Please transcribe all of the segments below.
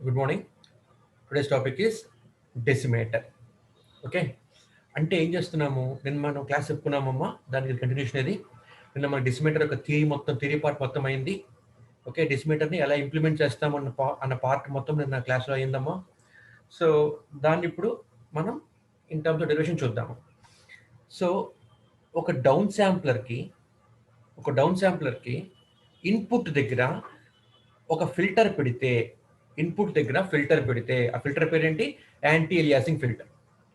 Good morning. Today's topic is decimator. Okay, అంటే ఏం చేస్తున్నాము? నిన్న మనం క్లాస్ చెప్పుకున్నామమ్మా, దానికి కంటిన్యూషన్ అది. నిన్న మన డెసిమేటర్ యొక్క థియరీ పార్ట్ మొత్తం అయింది. ఓకే, డెసిమేటర్ని ఎలా ఇంప్లిమెంట్ చేస్తాం అన్న పార్ట్ మొత్తం నిన్న క్లాస్లో అయిందమ్మా. సో దాన్ని ఇప్పుడు మనం ఇన్ టర్మ్స్ ఆఫ్ డెరివేషన్ చూద్దాము. సో ఒక డౌన్ శాంప్లర్కి ఇన్పుట్ దగ్గర ఒక ఫిల్టర్ పెడితే, ఆ ఫిల్టర్ పేరేంటి? Anti aliasing filter.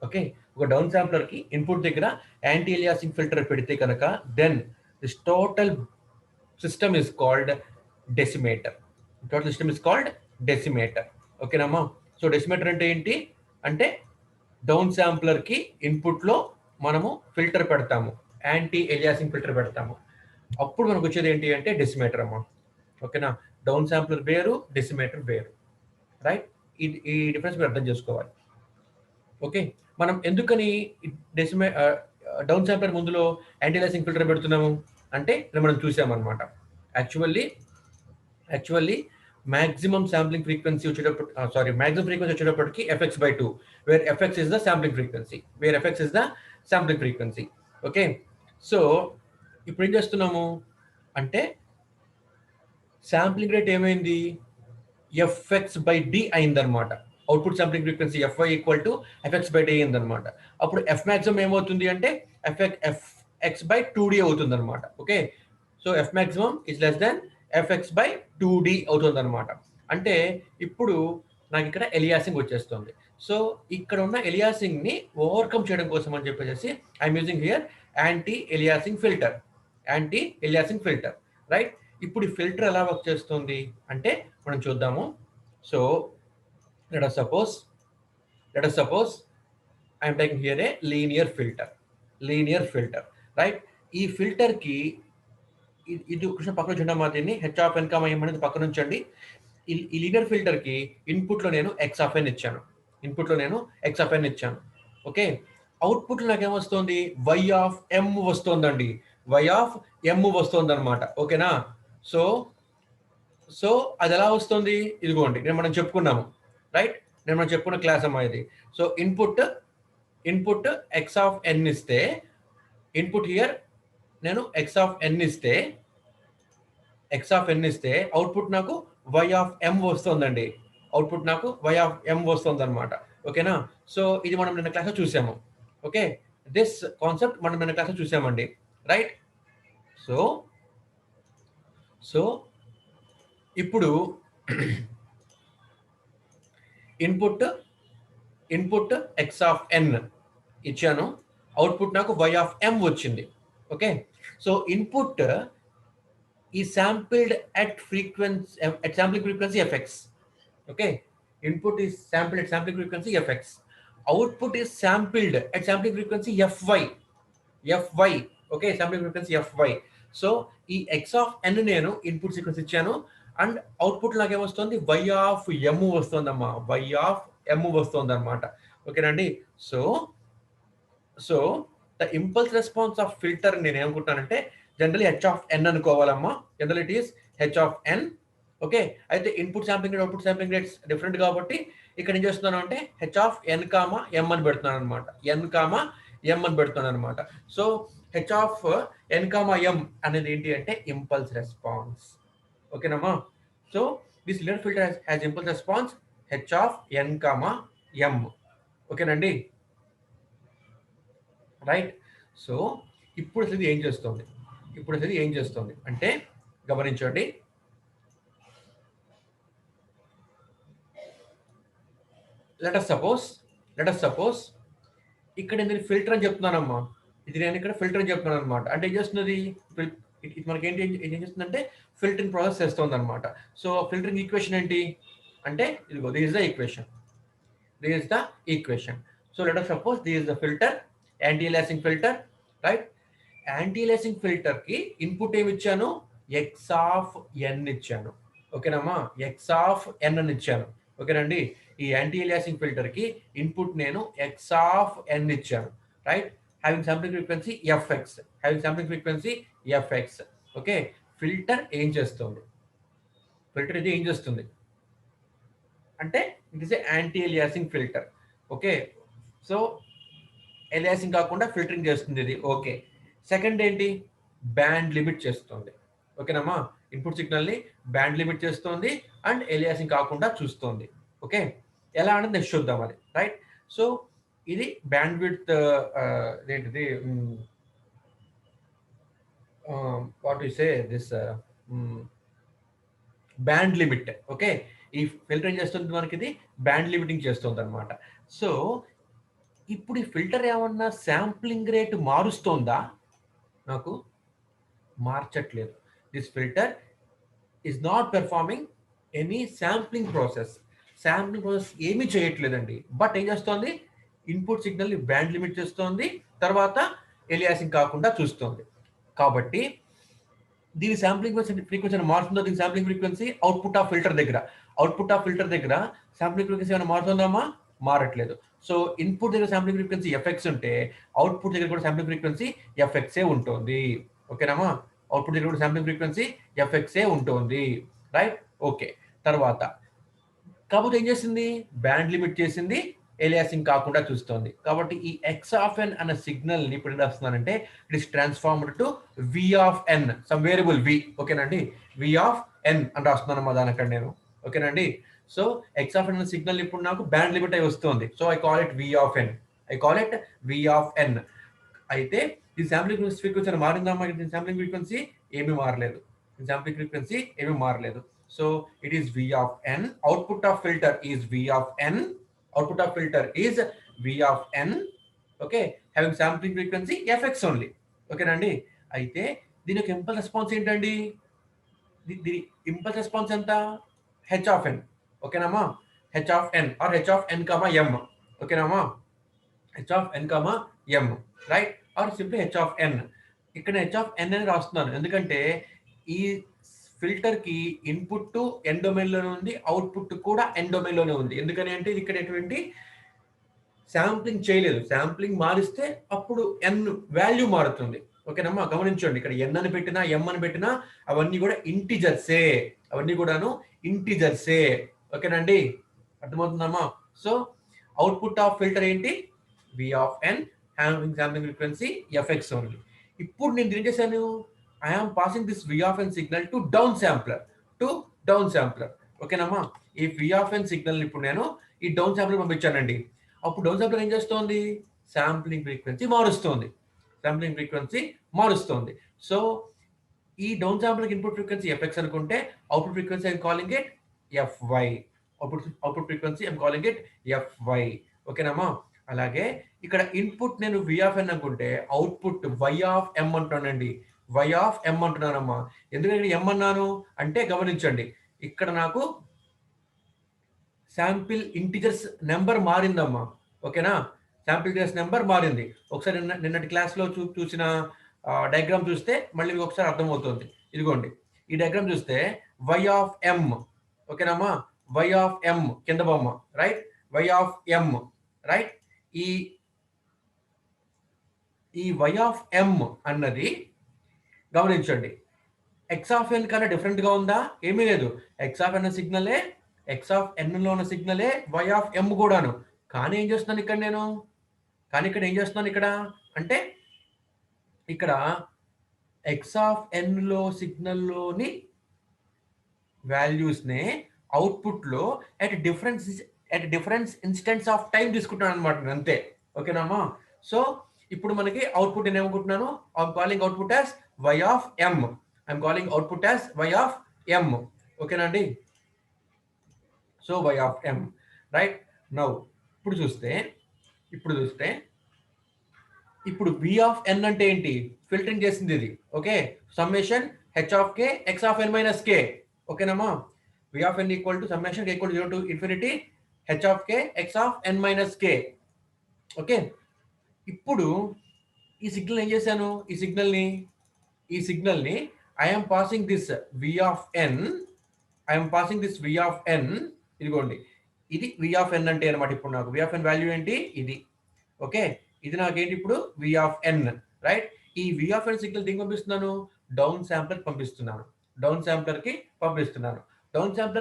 ఓకే, ఒక డౌన్ శాంప్లర్కి ఇన్పుట్ దగ్గర యాంటీ ఎలియాసింగ్ ఫిల్టర్ పెడితే కనుక then this total system is called decimator. ఓకేనమ్మా. సో డెసిమేటర్ అంటే ఏంటి అంటే, డౌన్ శాంప్లర్కి ఇన్పుట్లో మనము ఫిల్టర్ పెడతాము, యాంటీ ఎలియాసింగ్ ఫిల్టర్ పెడతాము. అప్పుడు మనకు వచ్చేది ఏంటి అంటే డెసిమేటర్ అమ్మా. ఓకేనా, డౌన్ శాంప్లర్ వేరు, డెసిమేటర్ వేరు. రైట్, ఈ డిఫరెన్స్ మీరు అర్థం చేసుకోవాలి. ఓకే, మనం ఎందుకని డౌన్ శాంప్లర్ ముందులో యాంటీ ఎలియాసింగ్ ఫిల్టర్ పెడుతున్నాము అంటే మనం చూసామన్నమాట. యాక్చువల్లీ maximum sampling frequency వచ్చేటప్పటికి fx/2, where fx is the sampling frequency. Okay, so ఇప్పుడు ఏం చేస్తున్నాము అంటే శాంప్లింగ్ రేట్ ఏమైంది? fx/d అయిందనమాట. Output sampling frequency fy = fx/d అయిందనమాట. అప్పుడు f maximum ఏమవుతుంది అంటే fx/2d అవుతుంది అనమాట. Okay, so f maximum is less than fx/2d అవుతుంది అనమాట. అంటే ఇప్పుడు నాకు ఇక్కడ ఎలియాసింగ్ వచ్చేస్తుంది. సో ఇక్కడ ఉన్న ఎలియాసింగ్ ని ఓవర్కమ్ చేయడం కోసం అని చెప్పేసి I am using here anti aliasing filter. Right, ఇప్పుడు ఈ ఫిల్టర్ ఎలా వర్క్ చేస్తుంది అంటే మనం చూద్దాము. So let us suppose I am taking here a linear filter. Right, ఈ ఫిల్టర్ కి ఇది కృష్ణ పక్కన చూడడం మాదిరిని h(n, m) అనేది పక్కన ఉంచండి. ఈ లీనియర్ ఫిల్టర్ కి ఇన్పుట్ లో నేను x(n) ఇచ్చాను. ఓకే, అవుట్పుట్ లో నాకు ఏమొస్తుంది? y(m) వస్తుందండి. వస్తుంది అనమాట. ఓకేనా, సో అది ఎలా వస్తుంది? ఇదిగోండి, మనం చెప్పుకున్నాము. రైట్, మనం చెప్పుకున్న క్లాస్ అమ్మా ఇది. సో ఇన్పుట్ x(n) ఇస్తే, ఇన్పుట్ హియర్ నేను x(n) ఇస్తే అవుట్పుట్ నాకు y(m) వస్తుందండి. అనమాట. ఓకేనా, సో ఇది మనం నిన్న క్లాస్లో చూసాము. ఓకే, దిస్ కాన్సెప్ట్ మనం నిన్న క్లాస్లో చూసామండి. రైట్, సో ఇప్పుడు ఇన్పుట్ x(n) ఇచ్చాను, అవుట్పుట్ నాకు y(m) వచ్చింది. ఓకే, సో ఇన్పుట్ ఈ sampled at sampling frequency fx. Okay, input is sampled at sampling frequency fx. Output is sampled at sampling frequency fy. Okay, sampling frequency fy. So ఈ x(n) నేను input sequence ఇచ్చాను and output లాగా ఏమొస్తుంది? y(m) వస్తుందమ్మా. వస్తుంది అనమాట. ఓకేనండి. So the impulse response of filter నేను ఏమనుకుంటానంటే జనరల్లీ h(n) అనుకోవాలమ్మా. General it is h(n). Okay, అయితే input sampling rate, output sampling rates different కాబట్టి ఇక్కడ ఏం చేస్తున్నాను అంటే h(n, m) అని పెడుతున్నాను అనమాట. సో h(n, m) అనేది ఏంటి అంటే ఇంపల్స్ రెస్పాన్స్. ఓకేనమ్మా. So this linear filter has impulse response h(n, m). ఓకేనండి. రైట్, సో ఇప్పుడు అసలు ఏం చేస్తుంది అంటే గమనించండి. లెట్ us suppose ఇక్కడ నేను ఫిల్టర్ అని చెప్తున్నానమ్మా. ఇది నేను ఇక్కడ ఫిల్టర్ అని చెప్తున్నాను అనమాట. అంటే ఏం చేస్తున్నది? ఇది మనకి ఏం చేస్తుందంటే ఫిల్టరింగ్ ప్రాసెస్ చేస్తుంది అనమాట. సో ఫిల్టరింగ్ ఈక్వేషన్ ఏంటి అంటే ఇదిగో, this is the equation. So let us suppose this is the filter, anti aliasing filter. Right, anti aliasing filter కి ఇన్పుట్ ఏమి ఇచ్చాను? x(n) ఇచ్చాను. ఓకేనమ్మా, x(n) అని ఇచ్చాను. ఓకేనండి, ఈ యాంటీ ఎలియాసింగ్ ఫిల్టర్ కి ఇన్పుట్ నేను x(n) ఇచ్చాను. Right, having sampling frequency fx. Okay, filter ఏం చేస్తుంది అంటే it is a anti aliasing filter. Okay, so aliasing కాకుండా ఫిల్టరింగ్ చేస్తుంది ఇది. ఓకే, సెకండ్ ఏంటి, బ్యాండ్ లిమిట్ చేస్తుంది. ఓకేనమ్మా, ఇన్పుట్ సిగ్నల్ని బ్యాండ్ లిమిట్ చేస్తుంది అండ్ ఎలియాసింగ్ కాకుండా చూస్తుంది. ఓకే, ఎలా అనేది నెక్స్ట్ చూద్దాం అది. రైట్, సో ఇది బ్యాండ్ విడ్త్ ఏంటిది, what you say this band limit. Okay, ఈ ఫిల్టర్ ఏం చేస్తుంది మనకి, ఇది బ్యాండ్ లిమిటింగ్ చేస్తుంది అనమాట. సో ఇప్పుడు ఈ ఫిల్టర్ ఏమన్నా శాంప్లింగ్ రేట్ మారుస్తోందా? నాకు మార్చట్లేదు. This filter is not performing any sampling process. Sampling process ఏమీ చేయట్లేదండి. బట్ ఏం చేస్తోంది, ఇన్పుట్ సిగ్నల్ని బ్యాండ్ లిమిట్ చేస్తోంది, తర్వాత ఎలియాసింగ్ కాకుండా చూస్తోంది. కాబట్టి దీని శాంప్లింగ్ ఫ్రీక్వెన్సీ మారుతుందో, దీని sampling frequency output of filter దగ్గర, శాంప్లింగ్ ఫ్రీక్వెన్సీ ఏమైనా మారుతుందామా? మారట్లేదు. సో ఇన్పుట్ దగ్గర శాంప్లింగ్ ఫ్రీక్వెన్సీ ఎఫ్ఎక్స్ ఉంటే అవుట్పుట్ దగ్గర కూడా శాంప్లింగ్ ఫ్రీక్వెన్సీ ఎఫ్ఎక్సే ఉంటుంది. ఓకేనామా, అవుట్పుట్ దగ్గర కూడా శాంప్లింగ్ ఫ్రీక్వెన్సీ ఎఫ్ఎక్సే ఉంటుంది. Right, okay. తర్వాత కాకపోతే ఏం చేసింది, బ్యాండ్ లిమిట్ చేసింది, ఎలియాసింగ్ కాకుండా చూస్తోంది. కాబట్టి ఈ ఎక్స్ ఆఫ్ ఎన్ అన్న సిగ్నల్ ని ఇప్పుడు ఏం రాస్తున్నానంటే it is transformed to we of N, some variable V. ఓకేనండి, వి ఆఫ్ ఎన్ అని రాస్తున్నాను అమ్మా దాని అక్కడ నేను. ఓకేనండి, సో ఎక్స్ ఆఫ్ ఎన్ అన్న సిగ్నల్ ఇప్పుడు నాకు బ్యాండ్ లిమిట్ అయి వస్తుంది. So I call it V of N, అయితే ఈ శాంప్లింగ్ ఫ్రీక్వెన్సీ మారిందమ్మా? దీని శాంప్లింగ్ ఫ్రీక్వెన్సీ ఏమీ మారలేదు. So it is V of n. Output of filter is V of n. Okay, having sampling frequency fx only. Okay నండి, అయితే దీని యొక్క impulse response ఏంటండి, దీని ఇంపల్స్ రెస్పాన్స్ ఎంత, h of n. ఓకేనమ్మా, h of n or h of n, m. ఓకేనమ్మా, h of n, m, right, or simply h of n. ఇక్కడ h of n అని రాస్తున్నాను ఎందుకంటే ఈ ఫిల్టర్ కి ఇన్పుట్ ఎన్ డొమైన్ లోనే ఉంది, అవుట్పుట్ కూడా ఎన్ డొమైన్ లోనే ఉంది. ఎందుకని అంటే ఇది ఇక్కడ ఎటువంటి శాంప్లింగ్ చేయలేదు. శాంప్లింగ్ మారిస్తే అప్పుడు ఎన్ వాల్యూ మారుతుంది. ఓకేనమ్మా, గమనించండి, ఇక్కడ ఎన్ అని పెట్టినా ఎం అని పెట్టినా అవన్నీ కూడా ఇంటిజర్సే, ఓకేనండి, అర్థమవుతుందమ్మా? సో అవుట్పుట్ ఆఫ్ ఫిల్టర్ ఏంటి, వి of N, having sampling frequency F X only. ఇప్పుడు నేను ఏం చేశాను, I am passing this V of n signal to downsampler. ఓకేనమ్మా, ఈ V of n సిగ్నల్ ఇప్పుడు నేను ఈ డౌన్ శాంప్లర్ పంపించానండి. అప్పుడు డౌన్ శాంప్లర్ ఏం చేస్తోంది, శాంప్లింగ్ ఫ్రీక్వెన్సీ మారుస్తోంది. సో ఈ down sampler input frequency F X అనుకుంటే output frequency I am calling it F Y. Output frequency I am calling it F Y. ఓకేనమ్మా, అలాగే ఇక్కడ ఇన్పుట్ నేను V of n అనుకుంటే అవుట్పుట్ Y of m అంటానండి. Y of m అంటున్నానమ్మా. ఎందుకంటే m అన్నాను అంటే గమనించండి, ఇక్కడ నాకు శాంపిల్ ఇంటిజర్స్ నెంబర్ మారిందమ్మా. ఓకేనా, శాంపిల్ ఇంటిజర్స్ నెంబర్ మారింది. ఒకసారి నిన్నటి క్లాస్లో చూసిన డయాగ్రామ్ చూస్తే మళ్ళీ మీకు ఒకసారి అర్థమవుతుంది. ఇదిగోండి, ఈ డయాగ్రామ్ చూస్తే Y of m. ఓకేనమ్మా, Y of m కింద బొమ్మ, right, Y of m, right. ఈ Y of m అన్నది గమనించండి, ఎక్స్ ఆఫ్ ఎన్ కన్నా డిఫరెంట్ గా ఉందా? ఏమీ లేదు. ఎక్స్ ఆఫ్ ఎన్ సిగ్నలే, ఎక్స్ ఆఫ్ ఎన్ లో ఉన్న సిగ్నలే వై ఆఫ్ ఎం కూడాను. కానీ ఏం చేస్తున్నాను ఇక్కడ నేను, ఇక్కడ అంటే ఇక్కడ ఎక్స్ ఆఫ్ ఎన్ లో సిగ్నల్లోని వాల్యూస్ నే అవుట్పుట్ లో at difference instants of time తీసుకుంటాను అనమాట, అంతే. ఓకేనామా, సో ఇప్పుడు మనకి అవుట్పుట్ నేను ఏమనుకుంటున్నాను, I'm calling output as y of m. ఓకేనండి, so y of m, right. Now ఇప్పుడు చూస్తే ఇప్పుడు v of n అంటే ఏంటి, ఫిల్టరింగ్ చేసింది ఇది. Okay, summation h of k x of n minus k. ఓకేనమ్మా, v of n equal to summation k equal to 0 to infinity h of k x of n minus k. Okay, ఇప్పుడు ఈ signal ఏం చేశాను, ఈ సిగ్నల్ని I'm passing this V of n, ఇదిగోండి, ఇది V of n అంటే అనమాట. ఇప్పుడు నాకు V of n వాల్యూ ఏంటి, ఇది. ఓకే, ఇది నాకేంటి ఇప్పుడు V of n, రైట్. ఈ V of n సిగ్నల్ దీనికి పంపిస్తున్నాను, డౌన్ శాంప్లర్ కి పంపిస్తున్నాను. డౌన్ శాంప్లర్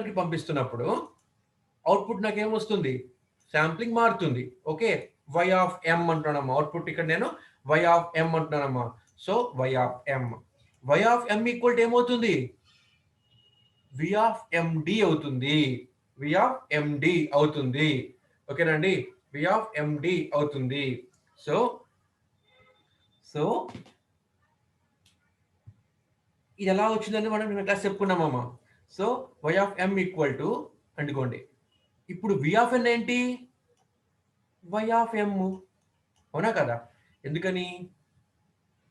కి పంపిస్తున్నప్పుడు అవుట్పుట్ నాకు ఏమొస్తుంది, శాంప్లింగ్ మారుతుంది. ఓకే, వై ఆఫ్ ఎం అంటున్నానమ్మా, అవుట్పుట్ ఇక్కడ నేను వై ఆఫ్ ఎం అంటున్నానమ్మా. So y of m, y of m equal to ఏమవుతుంది, వి ఆఫ్ ఎండి అవుతుంది, వి ఆఫ్ ఎండి అవుతుంది. ఓకేనండి, వి ఆఫ్ ఎండి అవుతుంది. సో సో ఇది ఎలా వచ్చిందని మనం నిన్న క్లాస్ చెప్పుకున్నామమ్మా. So y of m equal to అనుకోండి, ఇప్పుడు వి ఆఫ్ ఎన్ ఏంటి, వై ఆఫ్ ఎమ్, అవునా కదా? ఎందుకని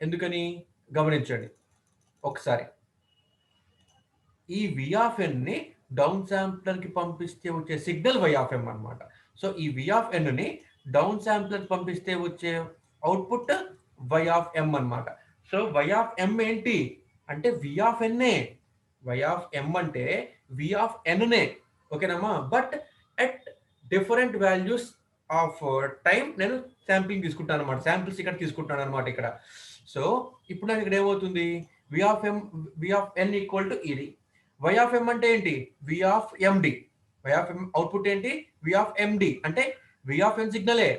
ఎందుకని గమనించండి ఒకసారి. ఈ వి ఆఫ్ ఎన్ ని డౌన్ శాంప్లర్ కి పంపిస్తే వచ్చే సిగ్నల్ వై ఆఫ్ ఎం అనమాట. సో ఈ వి ఆఫ్ ఎన్ ని డౌన్ శాంప్లర్ పంపిస్తే వచ్చే అవుట్పుట్ వై ఆఫ్ ఎం అనమాట. సో వై ఆఫ్ ఎం ఏంటి అంటే v of ఎన్ఏ, why of m అంటే వి ఆఫ్ ఎన్నే. ఓకేనమ్మా, but at different values of time నేను శాంప్లింగ్ తీసుకుంటాను అనమాట, శాంపిల్స్ ఇక్కడ తీసుకుంటాను అనమాట ఇక్కడ. సో ఇప్పుడు నాకు ఇక్కడ ఏమవుతుంది, v of m, v of n equal to ఇది. వై ఆఫ్ ఎం అంటే ఏంటి, వి of md, y of m output ఏంటి, వి ఆఫ్ ఎండి అంటే వి ఆఫ్ ఎన్ సిగ్నలే,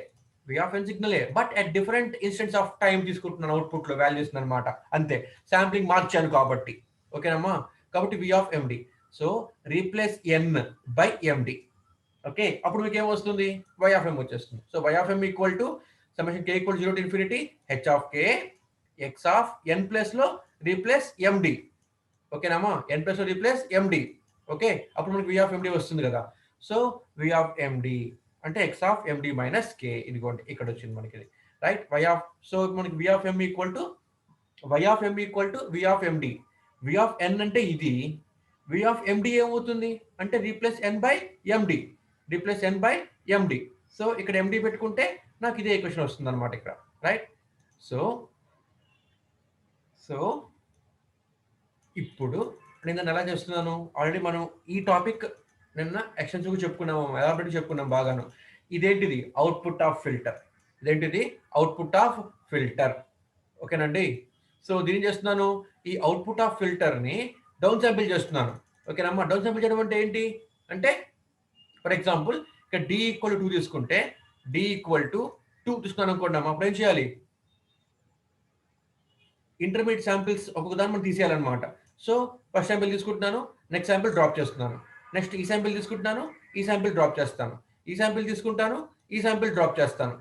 వి ఆఫ్ ఎన్ సిగ్నలే, but at different instants of time తీసుకుంటున్నాను అవుట్పుట్ లో వాల్యూస్ అనమాట, అంతే, శాంప్లింగ్ మార్చాను కాబట్టి. ఓకేనమ్మా, కాబట్టి v of md. So replace n by md. Okay, అప్పుడు మీకు ఏమొస్తుంది, వై ఆఫ్ ఎం వచ్చేస్తుంది. So y of m equal to summation k equal 0 to infinity h of k x of n plus లో రీప్లేస్ ఎండి. ఓకేనామా, ఎన్ ప్లస్ లో replace ఎండి. Okay, అప్పుడు మనకి వి ఆఫ్ ఎండి వస్తుంది కదా. సో వి ఆఫ్ ఎండి అంటే ఎక్స్ ఆఫ్ ఎండి మైనస్ కే, ఇదిగోండి ఇక్కడ వచ్చింది మనకి ఇది, రైట్. వై ఆఫ్, సో మనకి v of m equal to y of m equal to we of md. V of n అంటే ఇది, వి ఆఫ్ ఎండి ఏమవుతుంది అంటే replace n by md, replace n by md. So ఇక్కడ md పెట్టుకుంటే నాకు ఇదే equation వస్తుంది అనమాట ఇక్కడ, రైట్. సో సో ఇప్పుడు నేను దాన్ని ఎలా చేస్తున్నాను, ఆల్రెడీ మనం ఈ టాపిక్ నిన్న ఎక్స్టెన్సివ్గా చెప్పుకున్నాము, ఎలాబరేట్ చెప్పుకున్నాం బాగాను. ఇదేంటిది, అవుట్పుట్ ఆఫ్ ఫిల్టర్, ఇదేంటిది, అవుట్పుట్ ఆఫ్ ఫిల్టర్. ఓకేనండి, సో దీని చేస్తున్నాను, ఈ అవుట్పుట్ ఆఫ్ ఫిల్టర్ని డౌన్ శాంపిల్ చేస్తున్నాను. ఓకేనమ్మా, డౌన్ శాంపిల్ చేయడం అంటే ఏంటి అంటే, ఫర్ ఎగ్జాంపుల్ ఇక్కడ డి ఈక్వల్ 2 తీసుకుంటే, డి ఈక్వల్ టు 2 తీసుకున్నాను అనుకోండి అమ్మా, అప్పుడు ఏం చేయాలి, ఇంటర్మీడియట్ శాంపిల్స్ ఒక్కొక్క దాన్ని మనం తీసేయాలన్నమాట. సో ఫస్ట్ శాంపిల్ తీసుకుంటున్నాను, నెక్స్ట్ శాంపిల్ డ్రాప్ చేస్తున్నాను, నెక్స్ట్ ఈ శాంపిల్ తీసుకుంటున్నాను, ఈ శాంపిల్ డ్రాప్ చేస్తాను, ఈ శాంపిల్ తీసుకుంటాను, ఈ శాంపిల్ డ్రాప్ చేస్తాను,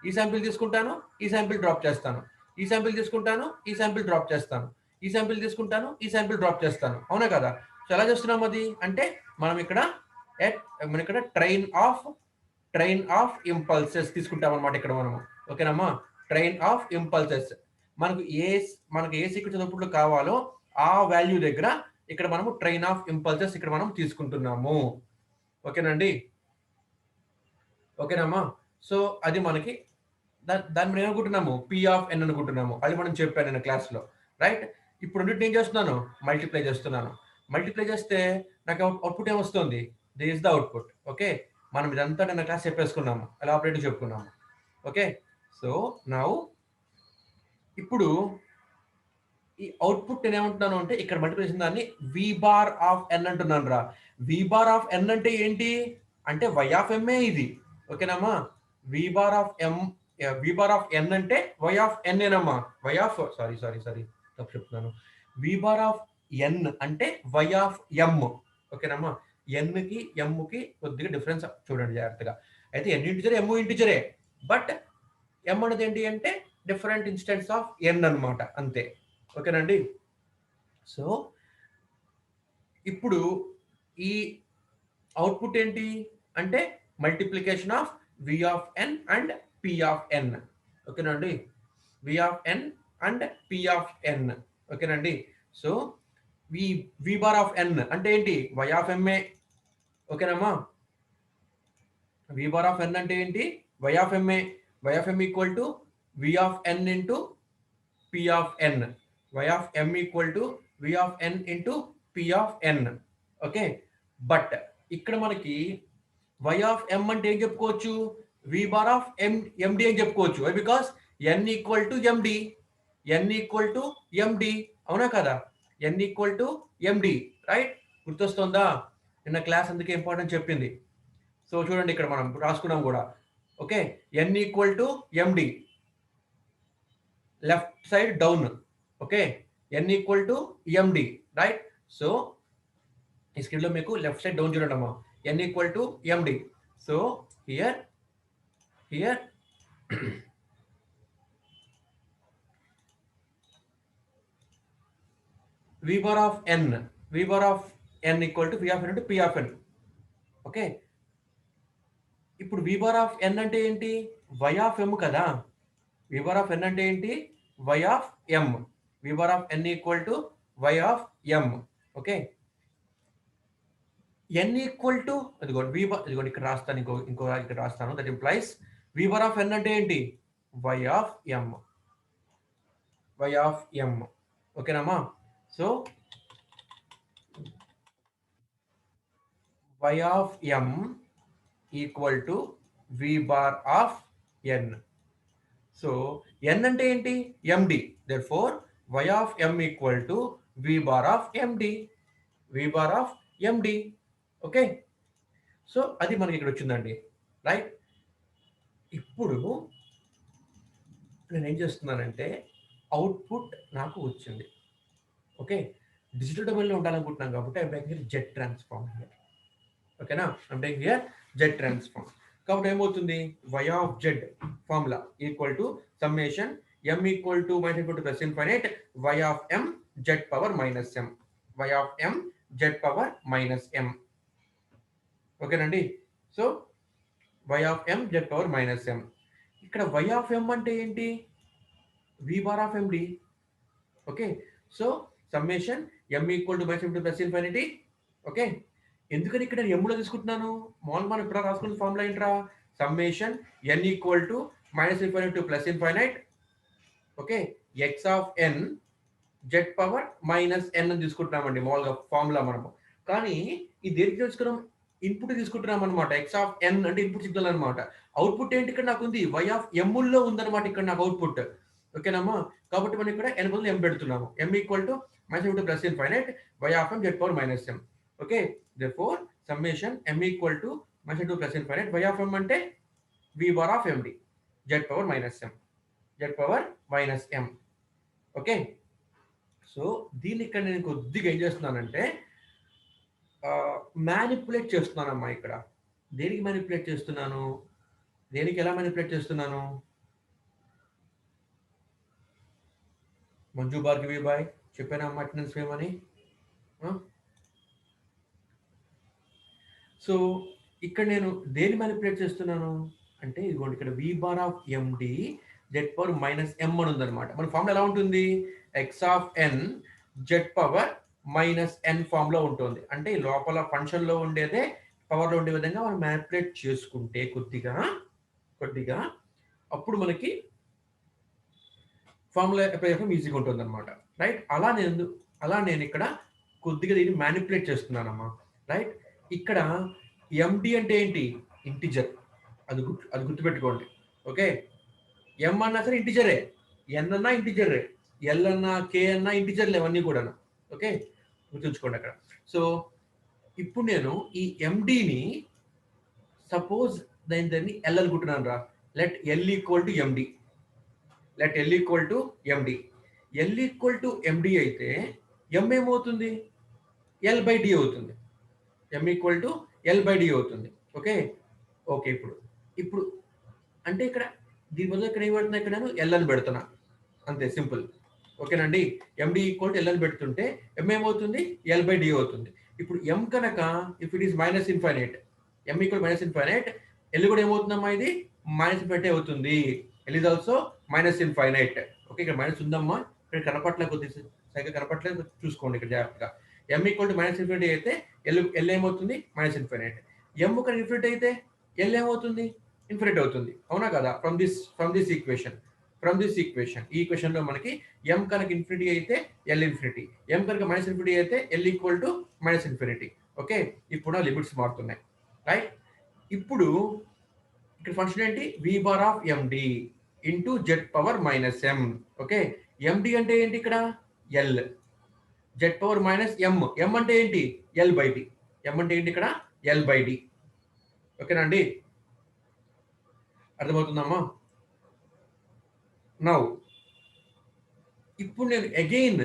ఈ శాంపిల్ తీసుకుంటాను, ఈ శాంపిల్ డ్రాప్ చేస్తాను, ఈ శాంపిల్ తీసుకుంటాను, ఈ శాంపిల్ డ్రాప్ చేస్తాను, ఈ శాంపిల్ తీసుకుంటాను, ఈ శాంపిల్ డ్రాప్ చేస్తాను, అవునా కదా? సో ఎలా చేస్తున్నాం అది అంటే, మనం ఇక్కడ ట్రైన్ ఆఫ్ ఇంపల్సెస్ తీసుకుంటాం అనమాట ఇక్కడ మనము. ఓకేనమ్మా, ట్రైన్ ఆఫ్ ఇంపల్సెస్, మనకు ఏ సీక్వెన్స్ అవుట్పుట్లు కావాలో ఆ వాల్యూ దగ్గర ఇక్కడ మనము ట్రైన్ ఆఫ్ ఇంపల్సెస్ ఇక్కడ మనం తీసుకుంటున్నాము. ఓకేనండి, ఓకేనమ్మా. సో అది మనకి దాన్ని మనం ఏమనుకుంటున్నాము, పి ఆఫ్ ఎన్ అనుకుంటున్నాము, అది మనం చెప్పాను నేను క్లాస్లో, రైట్. ఇప్పుడు రెండింటిని ఏం చేస్తున్నాను, మల్టిప్లై చేస్తున్నాను. మల్టిప్లై చేస్తే నాకు అవుట్పుట్ ఏమొస్తుంది, this is the output. Okay, మనం ఇదంతా నిన్న క్లాస్ చెప్పేసుకున్నాము, ఎలా ఆపరేట్ చెప్పుకున్నాము. ఓకే, సో నౌ ఇప్పుడు ఈ అవుట్పుట్ నేను ఏమంటున్నాను అంటే, ఇక్కడ మల్టిప్లై చేసిన దాన్ని వి బార్ ఆఫ్ ఎన్ అంటున్నాను రా. వి బార్ ఆఫ్ ఎన్ అంటే ఏంటి అంటే వై ఆఫ్ ఎంఏ ఇది. ఓకేనమ్మా, v bar of m, v bar of n అంటే వై ఆఫ్ ఎన్ ఏనమ్మా, వై ఆఫ్ సారీ తప్పు చెప్తున్నాను. వి బార్ ఆఫ్ ఎన్ అంటే వై ఆఫ్ ఎం. ఓకేనమ్మా, ఎన్ కి ఎమ్ కి కొద్దిగా డిఫరెన్స్ చూడండి జాగ్రత్తగా. అయితే ఎన్ ఇంటిజరే, ఎమ్ ఇంటిజరే, బట్ ఎం అనేది ఏంటి అంటే డిఫరెంట్ ఇన్స్టెన్స్ ఆఫ్ ఎన్ అనమాట, అంతే. ఓకేనండి, సో ఇప్పుడు ఈ అవుట్పుట్ ఏంటి అంటే multiplication of v of n and p of n. ఓకేనండి, వి of n and p of n. ఓకేనండి, so v bar of n అంటే ఏంటి, వై ఆఫ్ ఎంఏ. ఓకేనమ్మా, వి బార్ ఆఫ్ ఎన్ అంటే ఏంటి, వై ఆఫ్ ఎంఏ. Y of m equal to we of n into p of n. y of m equal to v of n into p of n. Okay, but ఇక్కడ మనకి y of m అంటే ఏం చెప్పుకోవచ్చు, v bar of md అని చెప్పుకోవచ్చు. Because n equal to md, n equal to md, అవునా కదా, n equal to md, right. గుర్తొస్తుందా, నిన్న క్లాస్ అందుకే ఇంపార్టెంట్ చెప్పింది. సో చూడండి ఇక్కడ మనం రాసుకున్నాం కూడా. Okay, n equal to md, left side down. Okay, n equal to md, right. So ఈ స్క్రీన్లో మీకు లెఫ్ట్ సైడ్ డౌన్ చూడండి అమ్మా, n equal to md. So here v bar of n equal to v of n into p of n. Okay, ఇప్పుడు v bar of n అంటే ఏంటి? y of m కదా. v bar of n అంటే ఏంటి? y of m. v bar of n equal to y of m. Okay, n equal to ఇదిగోండి ఇదిగోండి ఇక్కడ రాస్తాను, ఇంకో ఇక్కడ రాస్తాను. That implies v bar of n అంటే ఏంటి? y of m. ఓకేనమ్మా? So y of m equal to v bar of n. So n అంటే ఏంటి? md. Therefore y of m equal to v bar of md. Okay, so అది మనకి ఇక్కడ వచ్చిందండి, right. ఇప్పుడు నేను ఏం చేస్తున్నానంటే అవుట్పుట్ నాకు వచ్చింది. ఓకే, డిజిటల్ డొమైన్లో ఉండాలనుకుంటున్నాను కాబట్టి I make here z transform here. ఓకేనా, I make here z transform. కాబట్టి ఏమవుతుంది? y of z formula equal to summation m equal to minus equal to plus infinite y of m z power minus m. ఓకేనండి. So y of m z power minus m. ఇక్కడ y of m అంటే ఏంటి? v bar of md. Okay, so summation m equal to minus into plus infinity. Okay, ఎందుకని ఇక్కడ నేను ఎమ్లో తీసుకుంటున్నాను? మామూలు మనం ఇప్పుడు రాసుకున్న ఫార్ములా ఏంట్రా? Summation n equal to minus infinite to plus infinite. Okay, x of n z power minus n అని తీసుకుంటున్నామండి మామూలుగా ఫార్ములా మనము. కానీ ఇది దేనికి తీసుకున్నాం? ఇన్పుట్ తీసుకుంటున్నాం అనమాట. x ఆఫ్ n అంటే ఇన్పుట్ సిగ్నల్ అనమాట. అవుట్పుట్ ఏంటి ఇక్కడ నాకు ఉంది? y ఆఫ్ m లో ఉందన్నమాట ఇక్కడ నాకు అవుట్పుట్. ఓకేనమ్మా? కాబట్టి మనం ఇక్కడ n బదులు m పెడుతున్నాము. m equal to minus into plus infinite y of m z power minus m. Okay, therefore summation m equal to minus 2 plus infinite y of m అంటే v bar of md z power minus m. Okay, so దీన్ని ఇక్కడ నేను కొద్దిగా ఏం చేస్తున్నానంటే manipulate చేస్తున్నానమ్మా. ఇక్కడ దేనికి manipulate చేస్తున్నాను? ఎలా మ్యానిపులేట్ చేస్తున్నాను? మంజు భార్గవి బాయ్ చెప్పాను అమ్మా అటెండెన్స్ వేయమని. సో ఇక్కడ నేను దేని మ్యానిపులేట్ చేస్తున్నాను అంటే ఇదిగోండి ఇక్కడ v bar of md z power minus m అని ఉందన్నమాట. మన ఫార్ములా ఎలా ఉంటుంది? x of n z power minus n formula ఉంటుంది. అంటే ఈ లోపల ఫంక్షన్ లో ఉండేదే పవర్లో ఉండే విధంగా మనం మ్యానిపులేట్ చేసుకుంటే కొద్దిగా అప్పుడు మనకి ఫార్ములా అప్లై చేయడం ఈజీగా ఉంటుంది అనమాట, రైట్. అలా నేను ఇక్కడ కొద్దిగా దీన్ని మ్యానిపులేట్ చేస్తున్నానమ్మా, రైట్. ఇక్కడ md అంటే ఏంటి? ఇంటిజర్. అది గుర్తుపెట్టుకోండి. ఓకే, m అన్నా సరే ఇంటిజరే, n అన్నా ఇంటిజరే, l అన్నా k అన్నా ఇంటిజర్లే అవన్నీ కూడా. ఓకే, గుర్తుంచుకోండి అక్కడ. సో ఇప్పుడు నేను ఈ mdని సపోజ్ దాన్ని l అనుకుంటున్నాను రా. Let l equal to md. l equal to md అయితే m ఏమవుతుంది? l బై d అవుతుంది. m equal to l by d అవుతుంది. ఓకే, ఇప్పుడు అంటే ఇక్కడ దీని బదులు ఇక్కడ ఏం పెడుతున్నా? ఇక్కడ నేను l అని పెడుతున్నా, అంతే సింపుల్. ఓకేనండి, md ఈక్వల్ టు l అని పెడుతుంటే m ఏమవుతుంది? l బై d అవుతుంది. ఇప్పుడు m కనుక if it is minus infinite, m equal minus infinite, l కూడా ఏమవుతుందమ్మా? ఇది మైనస్ ఇన్ఫైనైట్ అవుతుంది. l is also minus infinite. Okay, ఇక్కడ మైనస్ ఉందమ్మా, ఇక్కడ కనపట్లేదు, కొద్దిగా సరిగ్గా కనపట్లేదు, చూసుకోండి ఇక్కడ జాగ్రత్తగా. m equal to minus infinity అయితే l ఏమవుతుంది? Minus infinite. m ఒక ఇన్ఫినిట్ అయితే l ఏమవుతుంది? ఇన్ఫినిట్ అవుతుంది. అవునా కదా? ఫ్రమ్ దిస్ ఈక్వేషన్ ఈ ఈక్వేషన్ లో మనకి m కనుక ఇన్ఫినిటీ అయితే l ఇన్ఫినిటీ, m కనుక మైనస్ ఇన్ఫినిటీ అయితే l equal to minus infinity. Okay, ఇప్పుడు లిమిట్స్ మారుతున్నాయి, రైట్. ఇప్పుడు ఇక్కడ ఫంక్షన్ ఏంటి? v bar of md into z power minus m. Okay, md అంటే ఏంటి? ఇక్కడ l, z power minus m. m అంటే ఏంటి? l by d. m అంటే ఏంటి? ఇక్కడ l బై d. ఓకేనా అండి, అర్థమవుతుందమ్మా? నౌ ఇప్పుడు నేను అగైన్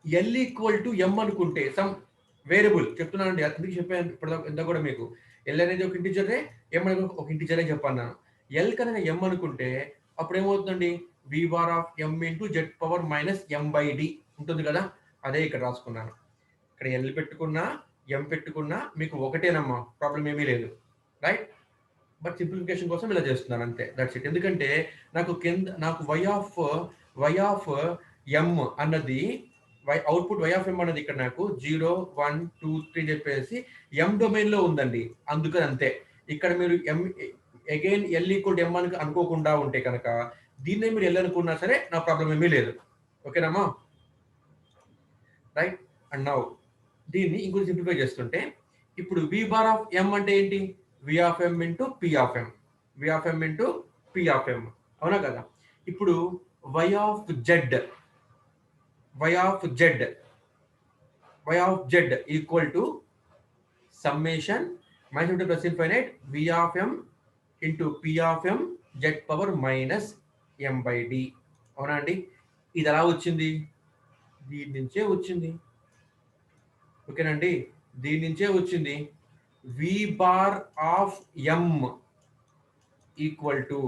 ఎల్ ఈక్వల్ టు ఎం అనుకుంటే సమ్ వేరియబుల్ చెప్తున్నానండి, అందుకు చెప్పాను ఇప్పుడు ఇంత కూడా మీకు. ఎల్ అనేది ఒక ఇంటిజరే, ఎం అనేది ఒక ఇంటిజరే చెప్పాను నేను. ఎల్ కనుక ఎం అనుకుంటే అప్పుడు ఏమవుతుందండి, v bar of m into z power minus m by d ఉంటుంది కదా, అదే ఇక్కడ రాసుకున్నాను. ఇక్కడ ఎల్ పెట్టుకున్నా ఎం పెట్టుకున్నా మీకు ఒకటేనమ్మా, ప్రాబ్లం ఏమీ లేదు, రైట్? బట్ సింప్లిఫికేషన్ కోసం ఇలా చేస్తున్నాను అంతే, దట్స్ ఇట్. ఎందుకంటే నాకు కింద నాకు వై ఆఫ్ ఎం అన్నది అవుట్పుట్ వై ఆఫ్ ఎం అన్నది ఇక్కడ నాకు 0 1 2 3 చెప్పేసి ఎం డొమైన్ లో ఉందండి, అందుకని అంతే. ఇక్కడ మీరు ఎం అగైన్ ఎల్ ఈక్వల్ ఎం అని అనుకోకుండా ఉంటే కనుక దీన్నే మీరు ఎల్ అనుకున్నా సరే నా ప్రాబ్లం ఏమీ లేదు, ఓకేనమ్మా? రైట్. అండ్ నౌ దీన్ని ఇంకొంచెం సింప్లిఫై చేస్తుంటే ఇప్పుడు వి బార్ ఆఫ్ ఎం అంటే ఏంటి, వి of m into p of m, v of m into p of m, అవునా కదా? ఇప్పుడు y of z, y of z, y of z equal to summation minus into plus infinite v of m into p of m z power minus m by d, అవునా అండి? ఇది ఎలా వచ్చింది, దీని నుంచే వచ్చింది, ఓకేనండి? దీని నుంచే వచ్చింది. V bar of m equal to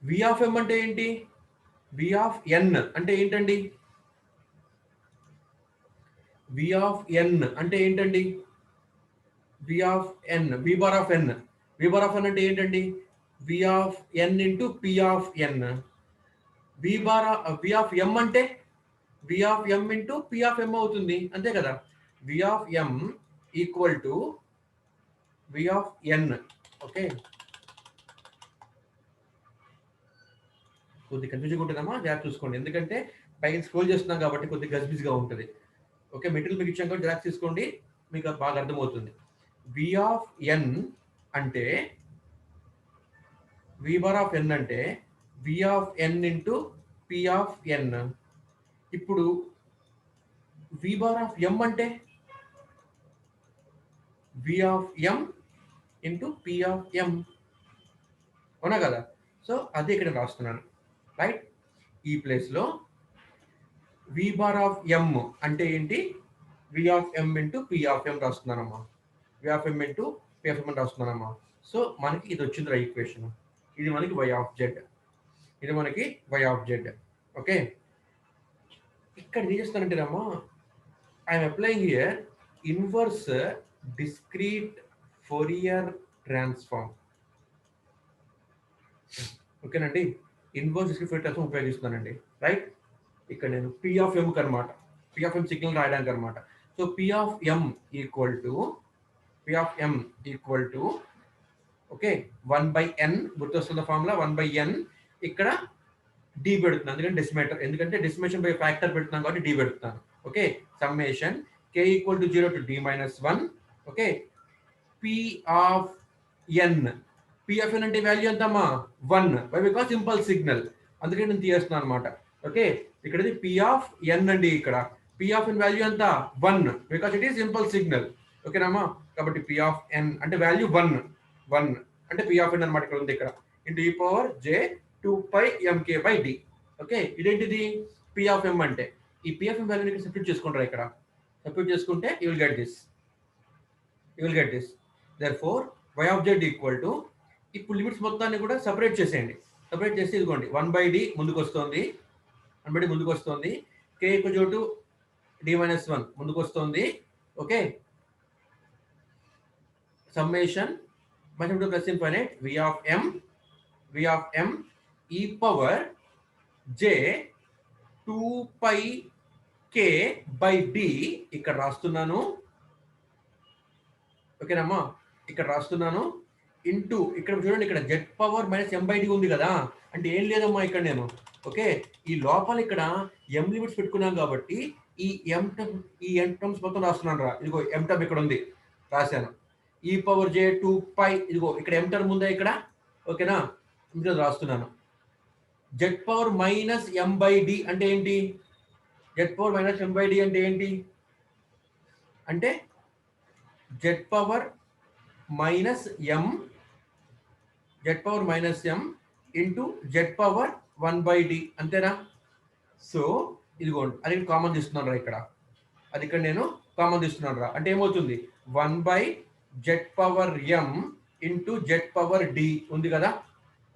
we of m అంటే ఏంటి, వి ఆఫ్ ఎన్ అంటే ఏంటండి, వి ఆఫ్ ఎన్ అంటే ఏంటండి, v of n, v bar of n, v bar of n అంటే ఏంటండి, v of n into p of n. V of m అంటే v of m into p of m అవుతుంది, అంతే కదా? V of m equal to we of n, okay? కొద్దిగా కన్ఫ్యూజన్గా ఉంటుందమ్మా, జాగ్రత్త చూసుకోండి, ఎందుకంటే పైన స్క్రోల్ చేస్తున్నాం కాబట్టి కొద్దిగా గజిబిజిగా ఉంటుంది. ఓకే, మెటీరియల్ మీకు ఇచ్చాం కాబట్టి జాగ్రత్త తీసుకోండి, మీకు బాగా అర్థమవుతుంది. వి ఆఫ్ ఎన్ అంటే వి బార్ ఆఫ్ ఎన్ అంటే v of n into p of n. ఇప్పుడు వి బార్ ఆఫ్ ఎం అంటే v of m into p of m, అవునా కదా? సో అదే ఇక్కడ రాస్తున్నాను, రైట్? ఈ ప్లేస్లో వి బార్ ఆఫ్ ఎం అంటే ఏంటి, వి of m into p of m రాస్తున్నానమ్మా, v of m into p of m అని రాస్తున్నానమ్మా. సో మనకి ఇది వచ్చింది ఈక్వేషన్, ఇది మనకి వై ఆఫ్ జెడ్, ఇది మనకి వై ఆఫ్ జెడ్, ఓకే? ఇక్కడ ఏం చేస్తానంటేనమ్మా, I'm applying here inverse discrete Fourier transform, ఓకేనండి? ఇన్వర్స్ డిస్క్రీట్ ఫోరియర్ ట్రాన్స్ఫార్మ్ ఉపయోగిస్తున్నానండి, రైట్? ఇక్కడ నేను పి ఆఫ్ ఎం అనమాట, పి ఆఫ్ ఎం సిగ్నల్ రాయడానికి అనమాట. So p of m equal to p of m equal to okay 1/n, గుర్తొస్తున్న formula 1/n. ఇక్కడ D పెడుతున్నాను ఎందుకంటే డెసిమేటర్, ఎందుకంటే డెసిమేషన్ బై ఫ్యాక్టర్ పెడుతున్నాను కాబట్టి డి పెడుతున్నాను, okay? Summation k equal to 0 to d minus 1, okay? P of n, p of n అంటే value ఎంతమ్మా 1, బై బికాస్ సింపుల్ సిగ్నల్, అందుకే నేను తీస్తున్నాను అనమాట, ఓకే? ఇక్కడది పి ఆఫ్ ఎన్ అండి, ఇక్కడ పి ఆఫ్ ఎన్ వాల్యూ ఎంత 1, because it is simple signal, ఓకేనామా? కాబట్టి పి ఆఫ్ ఎన్ అంటే వాల్యూ 1 అంటే పి ఆఫ్ ఎన్ అనమాట, ఇక్కడ ఉంది, ఇక్కడ into e power J 2πmk/d, okay? ఇదేంటిది పి ఆఫ్ ఎం అంటే, ఈ పి ఆఫ్ ఎం వాల్యూని సబ్స్టిట్యూట్ చేసుకుంటారా, ఇక్కడ సబ్స్టిట్యూట్ చేసుకుంటే you will get this, you will get this. therefore y of z equal to, ఇప్పుడు లిమిట్స్ మొత్తాన్ని కూడా సపరేట్ చేసేయండి, సపరేట్ చేసి ఇదిగోండి 1/d ముందుకు వస్తుంది, 1/d ముందుకు వస్తుంది, k equal to d minus 1 ముందుకు వస్తుంది, okay? Summation minus plus infinite v of m e power j 2πk/d ఇక్కడ రాస్తున్నాను, ఓకేనమ్మా? ఇక్కడ రాస్తున్నాను ఇంటూ ఇక్కడ చూడండి, ఇక్కడ జెడ్ పవర్ మైనస్ m/d ఉంది కదా, అంటే ఏం లేదమ్మా ఇక్కడ నేను, ఓకే? ఈ లోపల ఇక్కడ m లిమిట్స్ పెట్టుకున్నాం కాబట్టి ఈ m టర్మ్స్ మొత్తం రాస్తున్నాను రా, ఇదిగో m టర్మ్ ఇక్కడ ఉంది, రాశాను. ఈ పవర్ j 2π, ఇదిగో ఇక్కడ m టర్మ్ ఉందా ఇక్కడ, ఓకేనా? ఇంకా రాస్తున్నాను. జెడ్ పవర్ మైనస్ m/d అంటే ఏంటి, జెడ్ పవర్ మైనస్ m/d అంటే ఏంటి అంటే z power minus m z power minus m into z power 1/d అంతేనా? సో ఇదిగోండి, అది కామన్ తీస్తున్నాను రా ఇక్కడ, అది ఇక్కడ నేను కామన్ తీస్తున్నాను రా. అంటే ఏమవుతుంది, 1/z power m into z power d ఉంది కదా,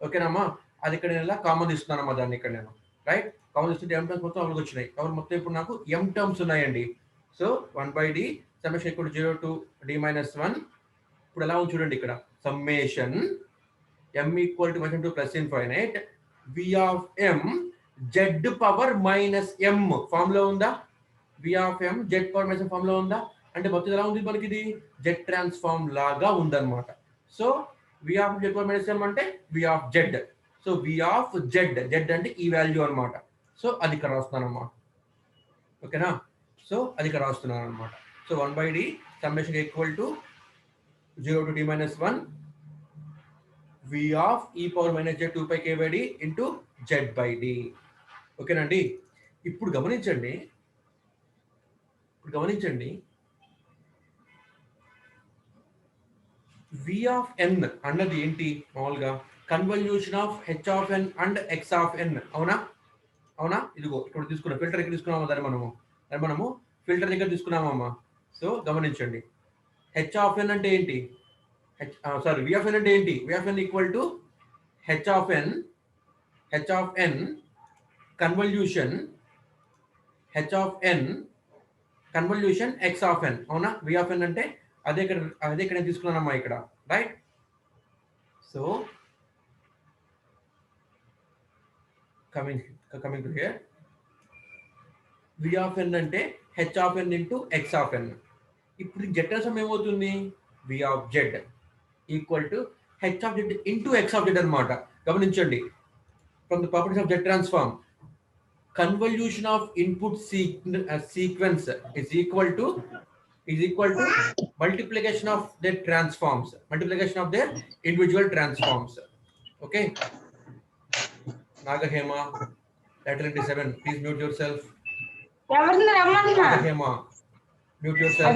ఓకేనమ్మా? అది ఇక్కడ నేను ఇలా కామన్ తీస్తున్నానమ్మా దాన్ని ఇక్కడ నేను, రైట్? కామన్ తీసుకుంటే m టర్మ్స్ మొత్తం అవరికి వచ్చినాయి. కాబట్టి మొత్తం ఇప్పుడు నాకు m టర్మ్స్ ఉన్నాయండి. So 1/d summation equal to 0 to d minus 1. ఇప్పుడు ఎలా ఉంది చూడండి ఇక్కడ, summation m equal to minus 2 plus infinite v of m z power minus m form లో ఉందా? v of m z power minus form లో ఉందా? అంటే మొత్తం ఎలా ఉంది మనకి, ఇది z ట్రాన్స్ఫార్మ్ లాగా ఉందన్నమాట. So v of z power minus m అంటే v of z. So v of z, z అంటే ఈ వాల్యూ అన్నమాట. సో అది ఇక్కడ రాస్తున్నాను అన్నమాట, ఓకేనా? సో అది ఇక్కడ రాస్తున్నాను అన్నమాట. So 1/d summation equal to 0 to d minus 1 v of e power minus j 2 pi k by d into z by d. ఓకేనండి? ఇప్పుడు గమనించండి, v of n అన్నది ఏంటి? మామూలుగా convolution of h of n and x of n. అవునా? ఇదిగో ఇక్కడ తీసుకున్నాం, ఫిల్టర్ ఇక్కడ తీసుకున్నామా, దాన్ని మనము ఫిల్టర్ దగ్గర తీసుకున్నామమ్మా. సో గమనించండి, h of n అంటే ఏంటి? v of n అంటే ఏంటి? v of n equal to h of n convolution x of n. అవునా? v of n అంటే అదే ఇక్కడ తీసుకున్నానమ్మా ఇక్కడ, right? So coming to hear, v of n అంటే h of n into x of n. ఇప్పుడు z transform ఏమవుతుంది? v of z equal to h of z into x of z అన్నమాట. గమనించండి, from the properties of z transform, convolution of input sequence is equal to multiplication of their transforms, multiplication of their individual transforms. Okay, Nagahema, lateral 27, please mute yourself. Nagahema, mute yourself.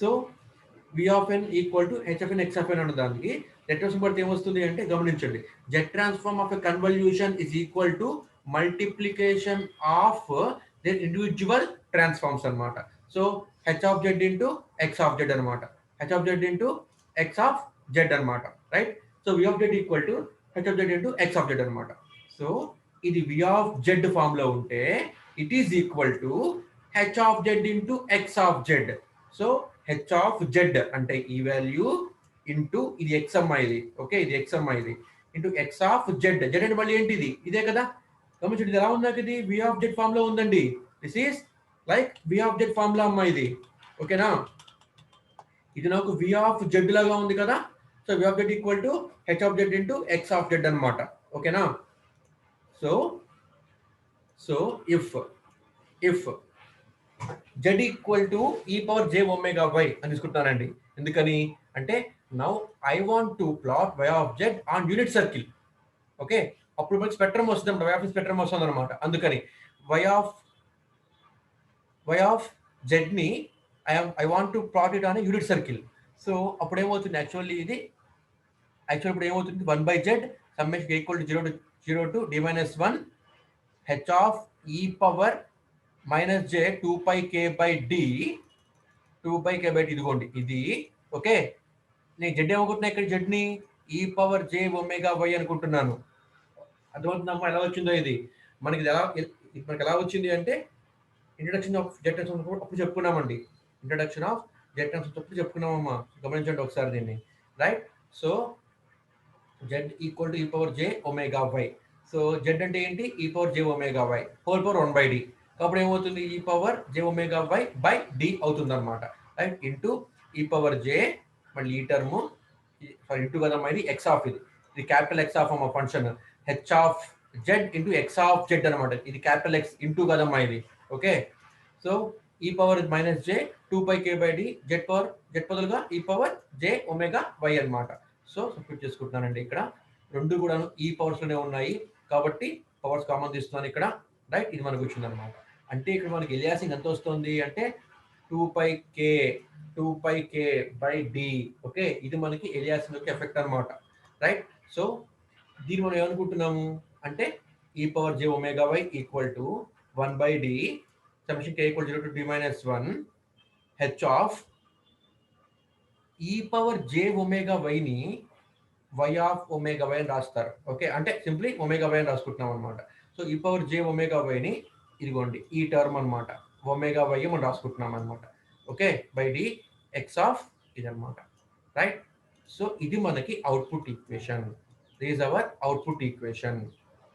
So v of n equal to h of n x of n అన్న దానికి z transform పడితే ఏమొస్తుంది అంటే, గమనించండి, z transform of a convolution is equal to multiplication of their individual transforms అన్నమాట. So h of z into x of z అన్నమాట, h of z into x of z అన్నమాట, right? So v of z equal to h of z into x of z అన్నమాట. So ఇది v of z form లో ఉంటే it is equal to h of z into x of z. So h of z అంటే ఈ value into ఇది x అమ్మాయిది, okay? ఇది x అమ్మాయిది into x of z. z అంటే మళ్ళీ ఏంటిది? ఇదే కదా. గమనించండి, ఇది ఎలా ఉంది నాకు, ఇది v of z ఫామ్ లో ఉందండి. This is like v of z form లో అమ్మాయిది, ఓకేనా? ఇది నాకు v of z లాగా ఉంది కదా. So v of z equal to h of z into x of z అన్నమాట, ఓకేనా? So if z equal to e power j omega y అని తీసుకుంటానండి. ఎందుకని అంటే, now I want to plot y of z on unit circle, okay? అప్పుడు మనకి spectrum వస్తుంది, y of spectrum వస్తుంది అనమాట. అందుకని y ఆఫ్ z ని I want to plot it on unit circle. So అప్పుడు ఏమవుతుంది, యాక్చువల్లీ ఇప్పుడు ఏమవుతుంది, 1/z summation equal to 0 to d minus 1 h of e power minus j 2 pi k by d ఇదిగోండి ఇది, ఓకే? నేను Z ఏమనుకుంటున్నా ఇక్కడ, Z ని ఈ పవర్ j ఒమేగా y అనుకుంటున్నాను. అర్థమవుతుందమ్మా ఎలా వచ్చిందో ఇది? మనకి ఎలా వచ్చింది అంటే, ఇంట్రడక్షన్ ఆఫ్ జెడ్ ట్రాన్స్ఫార్మ్ అప్పుడు చెప్పుకున్నామండి, అప్పుడు చెప్పుకున్నామమ్మా. గమనించండి ఒకసారి దీన్ని, right? So z equal to e power j omega y. So z అంటే ఏంటి? E power j omega y whole power 1/d. కాబట్టి ఏమవుతుంది, e power j omega y by d అవుతుంది అనమాట, right? Into e power j, మళ్ళీ ఈ term into కదమ్మా, ఇది x ఆఫ్, ఇది క్యాపిటల్ x ఆఫ్ అమ్మ function, h of z into x of z అనమాట. ఇది క్యాపిటల్ x ఇంటూ కదమ్మా ఇది, ఓకే? సో ఈ power minus j 2 pi k by d, z బదులుగా ఈ పవర్ j ఒమేగా y అనమాట. సో సబ్స్టిట్యూట్ చేసుకుంటున్నానండి. ఇక్కడ రెండు కూడా ఈ పవర్స్ లోనే ఉన్నాయి కాబట్టి పవర్స్ కామన్ తీస్తున్నాను ఇక్కడ, రైట్? ఇది మనకు వచ్చింది అనమాట. అంటే ఇక్కడ మనకి ఎలియాసింగ్ ఎంత వస్తుంది అంటే 2 pi k 2πk/d. ఓకే, ఇది మనకి ఎలియాసింగ్ యొక్క ఎఫెక్ట్ అనమాట, రైట్? సో దీన్ని మనం ఏమనుకుంటున్నాము అంటే e⁻j⍵y equal to 1/d summation k = 0 to d - 1 h of e⁻j⍵y ని y ఆఫ్ ఒమేగా వై అని రాస్తారు. ఓకే, అంటే సింప్లీ ఒమేగా వై అని రాసుకుంటున్నాం అనమాట. సో e⁻j⍵y ని ఇదిగోండి ఈ టర్మ్ అనమాట, ఒమేగా వై మనం రాసుకుంటున్నాం అనమాట. Okay, by d x of ఇది అనమాట, రైట్? సో ఇది మనకి output equation. This our output equation,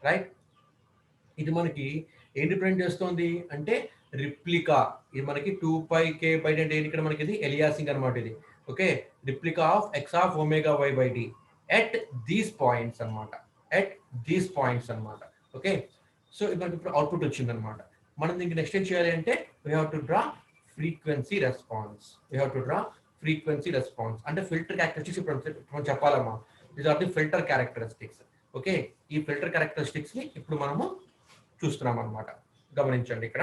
right? ఇది మనకి ఏం రిప్రజెంట్ చేస్తుంది అంటే రిప్లికా. ఇది మనకి 2πk/d అంటే ఇక్కడ మనకి ఇది ఎలియాసింగ్ అనమాట. ఇది okay, replica of x of omega వై/d ఎట్ దీస్ పాయింట్స్ అనమాట, ఎట్ దీస్ పాయింట్స్ అనమాట. ఓకే, సో ఇది మనకి ఇప్పుడు అవుట్పుట్ వచ్చింది అనమాట. మనం దీనికి నెక్స్ట్ ఏం చేయాలి అంటే we have to draw frequency response. We have to draw frequency response అంటే ఫిల్టర్ క్యారెక్టరిస్టిక్స్ ఇప్పుడు మనం చెప్పాలమ్మా. These are the filter characteristics. Okay, ఈ ఫిల్టర్ క్యారెక్టరిస్టిక్స్ ని ఇప్పుడు మనము చూస్తున్నాం అనమాట. గమనించండి ఇక్కడ